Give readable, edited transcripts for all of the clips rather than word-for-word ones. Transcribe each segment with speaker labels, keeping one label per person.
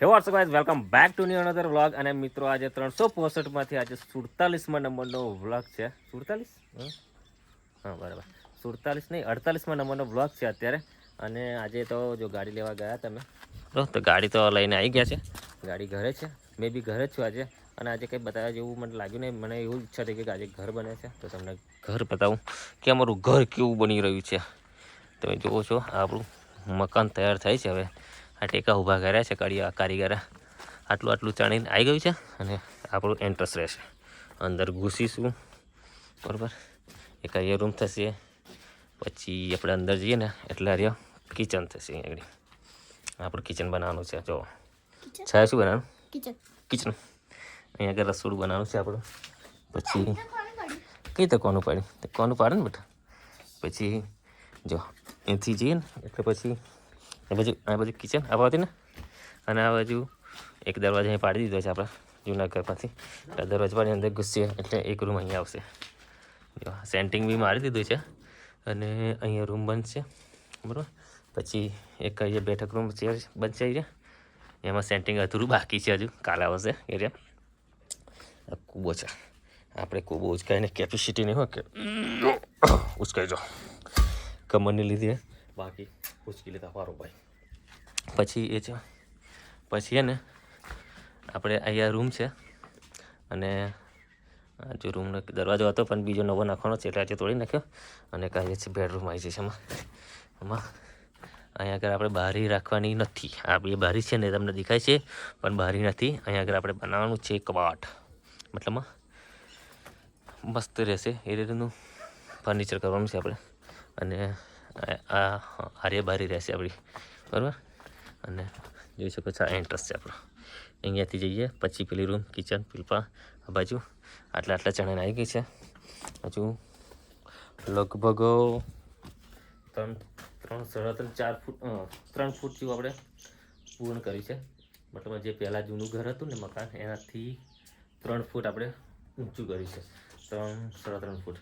Speaker 1: હે WhatsApp guys, welcome back to new another vlog. અને મિત્રો આજે 365માંથી આજે 47માં નંબરનો વ્લોગ છે. 47? હા બરાબર, 47 નહીં 48માં નંબરનો વ્લોગ છે અત્યારે. અને આજે તો જો ગાડી લેવા ગયા તમે તો ગાડી તો લઈને આવી ગયા છે. ગાડી ઘરે છે, મેં બી ઘરે જ છું આજે. અને આજે કંઈ બતાવ્યા જેવું મને લાગ્યું નહીં. મને એવું ઈચ્છા થઈ કે આજે ઘર બને છે તો તમને ઘર બતાવું કે અમારું ઘર કેવું બની રહ્યું છે. તમે જુઓ છો આપણું મકાન તૈયાર થાય છે. હવે આ ટેકા ઊભા કર્યા છે કારીગરે. આટલું ચાણીને આવી ગયું છે અને આપણું એન્ટ્રસ રહેશે. અંદર ઘૂસીશું બરાબર. એક અહીંયા રૂમ થશે, પછી આપણે અંદર જઈએ ને એટલે રહ્યો કિચન થશે. અહીંયા આગળ આપણું કિચન બનાવવાનું છે. જો છાયા શું બનાવવાનું? કિચન. અહીંયા આગળ રસોડું બનાવવાનું છે આપણું. પછી કઈ તો કોનું પાડે ને બેટા. પછી જો અહીંથી જઈએ ને એટલે પછી આ બાજુ કિચન આ બાજુ ને, અને આ બાજુ એક દરવાજો અહીં પાડી દીધો છે આપણા જૂના ઘરમાંથી. દરવાજા પાડી અંદર ઘૂસીએ એટલે એક રૂમ અહીંયા આવશે. જો સેન્ટિંગ બી મારી દીધું છે અને અહીંયા રૂમ બનશે બરાબર. પછી એક અહીંયા બેઠક રૂમ ચેર બનશે છે, એમાં સેન્ટિંગ અધૂરું બાકી છે, હજુ કાલે આવશે. એરિયા કૂબો છે, આપણે કૂબો ઉચકાઈને કેપેસિટી નહીં હોય કે ઉચકાઈ જો કમરની લીધે બાકી ઉચકી લેતા પારો ભાઈ. પછી એ છે, પછી ને આપણે અહીંયા રૂમ છે અને જો રૂમનો દરવાજો હતો પણ બીજો નવો નાખવાનો છે એટલે આજે તોડી નાખ્યો. અને કાંઈ છે બેડરૂમ આવી જશે એમાં અહીંયા આગળ આપણે બારી રાખવાની નથી. આ બે બારી છે ને તમને દેખાય છે પણ બારી નથી. અહીંયા આગળ આપણે બનાવવાનું છે કબાટ, મતલબમાં મસ્ત રહેશે એ રીતનું ફર્નિચર કરવાનું છે આપણે. અને આ આર્ય બારી રહેશે આપણી બરાબર. અને જોઈ શકો છો આ એન્ટ્રસ છે આપણો. અહીંયાથી જઈએ પછી પેલી રૂમ કિચન પીલપા આ બાજુ આટલા ચણાને આવી ગઈ છે. હજુ લગભગ 3 ફૂટ જેવું આપણે પૂર્ણ કર્યું છે. મતલબ જે પહેલાં જૂનું ઘર હતું ને મકાન એનાથી 3 ફૂટ આપણે ઊંચું કર્યું છે. 3.5 ફૂટ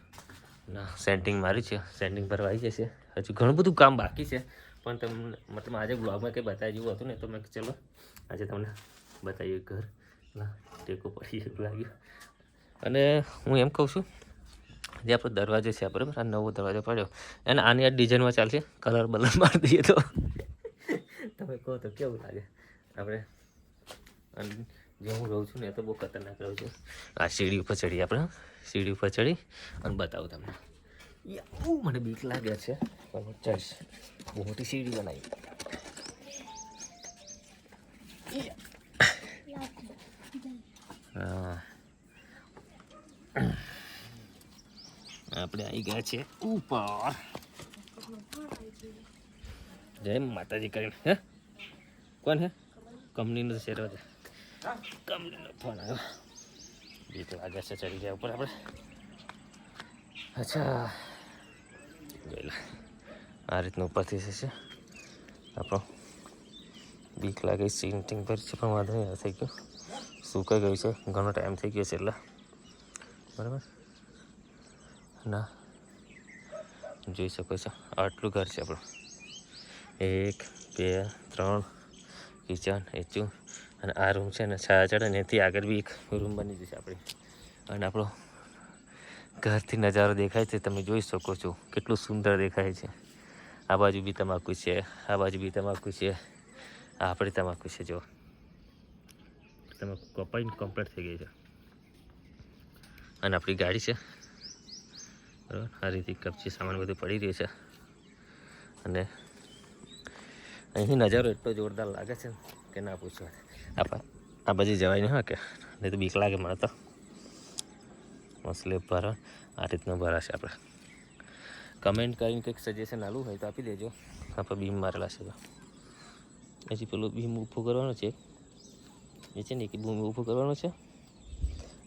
Speaker 1: ના સેન્ટિંગ માર્યું છે. સેન્ટિંગ ભરવા આવી જશે. હજુ ઘણું બધું કામ બાકી છે પણ તમને મતલબ આજે બ્લોગમાં કંઈ બતાવી જેવું હતું ને તો મેં ચલો આજે તમને બતાવીએ ઘર. ના ટેકો પડી એવું લાગ્યું. અને હું એમ કહું છું જે આપણો દરવાજો છે બરાબર, આ નવો દરવાજો પડ્યો અને આની આ ડિઝાઇનમાં ચાલશે. કલર બલર મારી દઈએ તો તમે કહો તો કેવું લાગે આપણે. અને જે હું રહું છું ને એ તો બહુ ખતરનાક રહું છું. આ સીડી ઉપર ચડી આપણે સીડી ઉપર ચડી અને બતાવું તમને. મને બીક લાગે છે પણ ચડીશ. બહુ મોટી સીડી બનાવી. હા આપણે આવી ગયા છે ઉપર. જય માતાજી કરીને. હે કોણ હે? કંપનીનો શેર છે. કંપનીનો ફોન આવ્યો. બીક લાગે છે ચડી ગયા ઉપર આપણે. અચ્છા જોઈ લે આ રીતનું ઉપરથી થશે આપણો. બીક લાગે સીન્ટિંગ પર છે પણ વાંધો નહીં થઈ ગયું. સુકાઈ ગયું છે, ઘણો ટાઈમ થઈ ગયો છે એટલે બરાબર. ના જોઈ શકો છો આટલું ઘર છે આપણું. 1 2 3 કિચન એચું અને આ રૂમ છે ને છાયા ચડે ને એથી આગળ બી એક રૂમ બની જશે આપણી. અને આપણો ઘરથી નજારો દેખાય છે, તમે જોઈ શકો છો કેટલું સુંદર દેખાય છે. આ બાજુ બી તમાકુ છે, આ બાજુ બી તમાકુ છે, આ આપણી તમાકુ છે. જો તમાકુ કપાઈને કમ્પ્લીટ થઈ ગઈ છે. અને આપણી ગાડી છે બરાબર. આ રીતે કપચી સામાન બધું પડી રહ્યું છે. અને અહીં નજારો એટલો જોરદાર લાગે છે કે ના પૂછો. આ બાજુ જવાય નહીં હા કે નહીં તો બીક લાગે મને તો. સ્લેબ ભરા આ રીતના ભરાશે. આપણે કમેન્ટ કરીને કંઈક સજેશન આલું હોય તો આપી દેજો. આપણે બીમ મારેલા છે. પછી પેલું બીમ ઊભું કરવાનું છે એ છે ને કે બીમ ઊભું કરવાનું છે.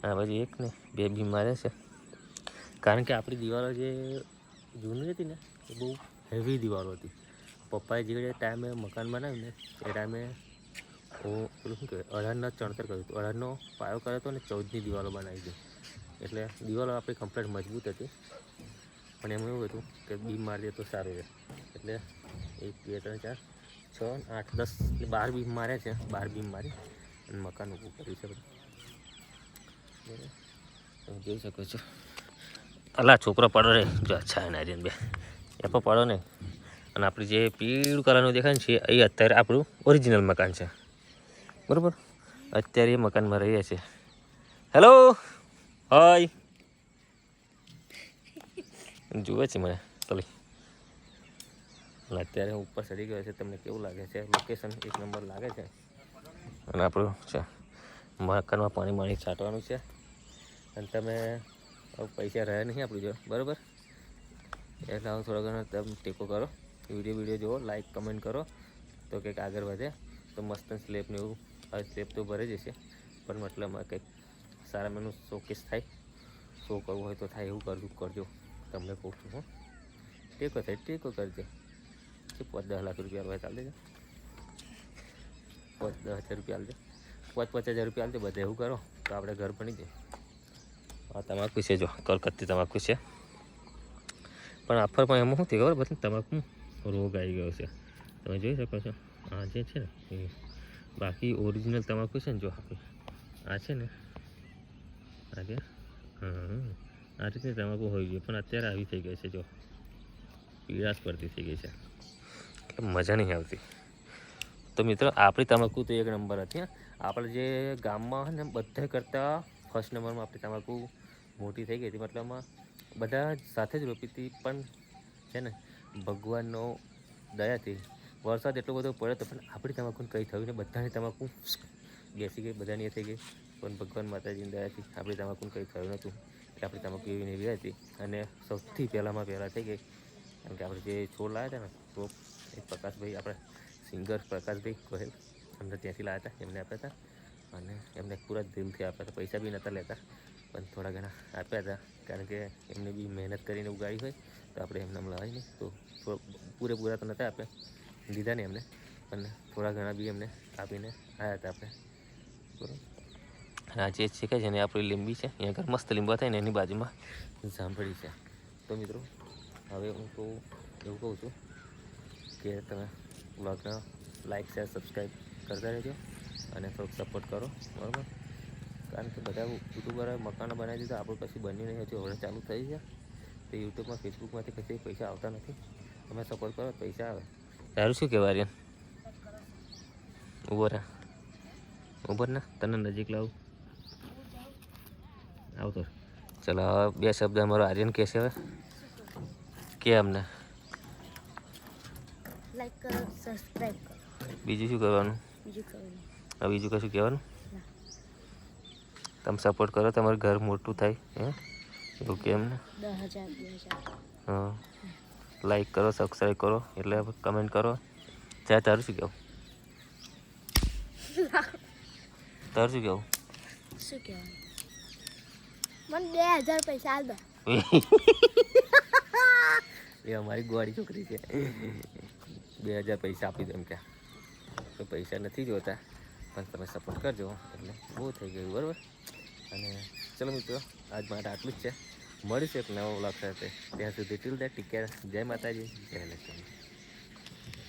Speaker 1: આ બાજુ એક ને 2 બીમ મારે છે કારણ કે આપણી દિવાલો જે જૂની હતી ને એ બહુ હેવી દિવાલો હતી. પપ્પાએ જે ટાઈમે મકાન બનાવ્યું ને એ ટાઈમે હું પેલું શું કહેવાય 18ના ચણતર કર્યું હતું. 18નો પાયો કર્યો હતો ને 14ની દિવાલો બનાવી હતી. એટલે દિવાલો આપણી કમ્પ્લીટ મજબૂત હતી પણ એમાં એવું હતું કે બીમ મારી દે તો સારું રહે. એટલે 1 2 3 4 6, 8, 10 એટલે 12 બીમ માર્યા છે. 12 બીમ મારી અને મકાન ઊભું કર્યું છે બધું. બરાબર, તમે જોઈ શકો છો. અલા છોકરો પડો રે, જો અચ્છા એના રીન બે એ પણ પડો ને. અને આપણી જે પીળું કલરનું દેખાય ને છે એ અત્યારે આપણું ઓરિજિનલ મકાન છે. બરાબર, અત્યારે એ મકાનમાં રહીએ છીએ. હેલો, હાય, જુએ છે મને ચલી. અત્યારે હું ઉપર ચડી ગયો છે. તમને કેવું લાગે છે? લોકેશન એક નંબર લાગે છે. અને આપણું છે મકાનમાં પાણી છાંટવાનું છે. અને તમે પૈસા રહ્યા નહીં આપણી જો, બરાબર, એટલે હું થોડો ઘણો તમે ટેકો કરો, વિડીયો જુઓ, લાઈક કમેન્ટ કરો તો કંઈક આગળ વધે. તો મસ્ત સ્લેબને એવું, હવે સ્લેબ તો ભરે જશે પણ મતલબમાં કંઈક સારા મેનું શોકેસ થાય. શો કરવું હોય તો થાય એવું કરજો. તમને કહું છું હું, ટેકો થાય ટેકો કરજો. 5-10 લાખ રૂપિયા હોય ચાલે છે. 5-10 હજાર રૂપિયા આલજો, 5-5 હજાર રૂપિયા આલજો. બધા એવું કરો તો આપણે ઘર બની જાય. આ તમાકુ છે, જો કલકત્તી તમાકુ છે. પણ આફર પણ એમાં શું થયું ખબર? બધું તમાકુ રોગ આવી ગયો છે. તમે જોઈ શકો છો. આ જે છે ને એ બાકી ઓરિજિનલ તમાકુ છે ને, જો આપણે આ છે ને આજે આ રીતની તમાકુ હોઈ ગઈ, પણ અત્યારે આવી થઈ ગઈ છે. જો પીળાશ પડતી થઈ ગઈ છે, એટલે મજા નહીં આવતી. તો મિત્રો આપણી તમાકુ તો એક નંબર હતી. આપણે જે ગામમાં હોય ને બધા કરતાં ફર્સ્ટ નંબરમાં આપણી તમાકુ મોટી થઈ ગઈ હતી. મતલબમાં બધા સાથે જ રોપી હતી, પણ છે ને ભગવાનનો દયાથી વરસાદ એટલો બધો પડ્યો હતો પણ આપણી તમાકુને કંઈ થયું ને, બધાની તમાકુ બેસી ગઈ, બધાની એ થઈ ગઈ. પણ ભગવાન માતાજીની દયાથી આપણી તમાકુને કંઈ થયું નહોતું. એટલે આપણી તમાકુ એવી ને એવી હતી. અને સૌથી પહેલાં થઈ ગઈ, કારણ કે આપણે જે છોડ લાવ્યા હતા ને રોપ, એ પ્રકાશભાઈ, આપણે સિંગર પ્રકાશભાઈ ગોહેલ, અમને ત્યાંથી લાવ્યા હતા, એમને આપ્યા હતા. અને એમને પૂરા દિલથી આપ્યા હતા. પૈસા બી નહોતા લેતા, પણ થોડા ઘણા આપ્યા હતા. કારણ કે એમને બી મહેનત કરીને ઉગાડી હોય તો આપણે એમને લાવી નહીં. તો પૂરેપૂરા તો નહોતા આપ્યા, લીધા ને એમને, પણ થોડા ઘણા બી એમને આપીને આવ્યા હતા આપણે. બરાબર, અને આ જે છે કે જેને આપણી લીંબી છે, અહીંયા આગળ મસ્ત લીંબા થાય ને એની બાજુમાં જાંભળી છે. તો મિત્રો હવે હું તો એવું કહું છું કે તમે બ્લોગને લાઈક શેર સબસ્ક્રાઈબ કરતા રહેજો અને થોડોક સપોર્ટ કરો. બરાબર, કારણ કે બધા યુટ્યુબરે મકાનો બનાવી દીધા, આપણું કશું બન્યું નહીં. હજુ હવે ચાલુ થઈ છે. તો યુટ્યુબમાં ફેસબુકમાંથી કશી પૈસા આવતા નથી. તમે સપોર્ટ કરો પૈસા આવે. તારું શું કહેવાય આર્યન? ઉભો ને, તને નજીક લાવું. આવતો ચલો, હવે 2 શબ્દ અમારો આર્યન કહેશે. હવે કે અમને
Speaker 2: લાઈક કરો, સબસ્ક્રાઇબ કરો.
Speaker 1: બીજું શું કરવાનું? બીજું કશું કહેવાનું? તમે સપોર્ટ કરો, તમારું ઘર મોટું થાય. એવું કેમ ને?
Speaker 2: 10,000
Speaker 1: હા, લાઈક કરો, સબસ્ક્રાઈબ કરો, એટલે કમેન્ટ કરો. તારું શું કહેવું? તારું શું કહેવું?
Speaker 2: શું કહેવાનું? મને 2,000 પૈસા આલ દો.
Speaker 1: એ અમારી ગોળી છોકરી છે. 2,000 પૈસા આપી દો એમ કે. તો પૈસા નથી જોતા, પણ તમે સપોર્ટ કરજો એટલે બહુ થઈ ગયું. બરાબર, અને ચલો મિત્રો, આજ માટે આટલું જ છે. મળીશું એક નવો વ્લોગ સાથે. ત્યાં સુધી ટીલ દેટ ટેક કેર. જય માતાજી, જય લક્ષ્મી.